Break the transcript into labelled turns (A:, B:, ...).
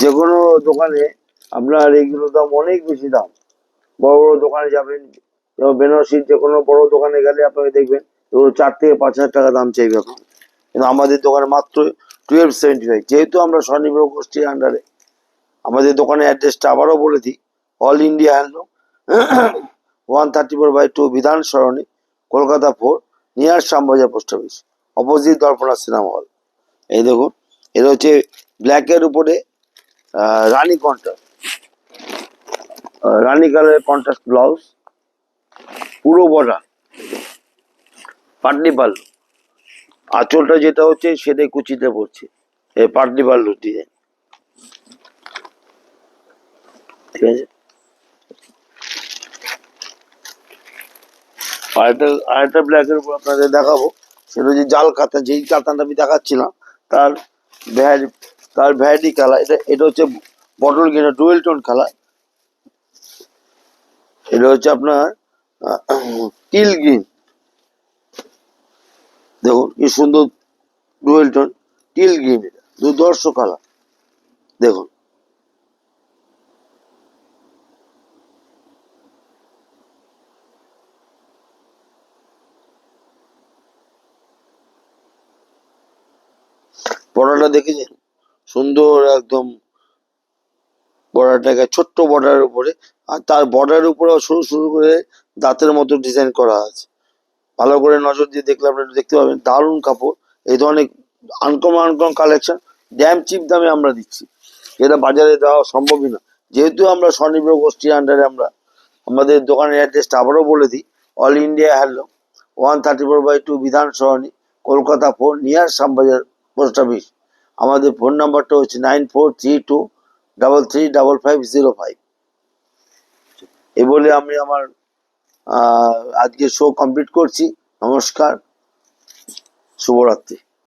A: যে কোনো দোকানে আপনার এইগুলো দাম অনেক বেশি দাম। বড় বড় দোকানে যাবেন, যেমন বেনারসির যে কোনো বড় দোকানে গেলে আপনাকে দেখবেন এগুলো 4 থেকে 5 হাজার টাকা দাম চাইবে এখন, কিন্তু আমাদের দোকানে মাত্র 1275। যেহেতু আমরা স্বনির্ভর গোষ্ঠীর আন্ডারে, আমাদের দোকানের অ্যাড্রেসটা আবারও বলে দিই। All India handloom, 134/2 Bidhan Sarani, Kolkata 4, near Shyambazar post office, opposite Darpana cinema hall. এই দেখুন, এটা হচ্ছে ব্ল্যাকের উপরে রানী কন্ট্রাস্ট, রানী কালারের কন্ট্রাস্ট ব্লাউজ, পুরো বর্ডার, পাটনি পাল্লু, আঁচলটা যেটা হচ্ছে সেটাই কুচিতে পড়ছে, এই পাটনি পাল্লু ডিজাইন। ঠিক আছে, আরেকটা ব্ল্যাকের উপর আপনাদের দেখাবো, সেটা হচ্ছে জাল কাতান। যেই কাতানটা আমি দেখাচ্ছিলাম তার ভ্যারি তার ভ্যারাইটি কালার। এটা হচ্ছে bottle green, dual tone colour. এটা হচ্ছে আপনার টিল গ্রিন। দেখুন কি সুন্দর ডুয়েল টোন টিল গ্রিন, এটা দুর্ধর্ষ কালার। দেখুন, বর্ডারটা দেখেছেন, সুন্দর একদম। বর্ডারটাকে ছোট্ট বর্ডারের উপরে, আর তার বর্ডারের উপরে শুরু শুরু করে দাঁতের মতো ডিজাইন করা আছে। ভালো করে নজর দিয়ে দেখলে আপনারা দেখতে পাবেন, দারুণ কাপড়। এই ধরনের uncommon uncommon collection damn cheap দামে আমরা দিচ্ছি, যেটা বাজারে দেওয়া সম্ভবই না। যেহেতু আমরা স্বনির্ভর গোষ্ঠীর আন্ডারে, আমাদের দোকানের অ্যাড্রেসটা আবারও বলে দিই। All India handloom, 134/2 Bidhan Sarani, Kolkata 4, near Shyambazar post office. আমাদের ফোন নাম্বারটা হচ্ছে 9432335505। এই বলে আমি আমার আজকে শো কমপ্লিট করছি। নমস্কার, শুভরাত্রি।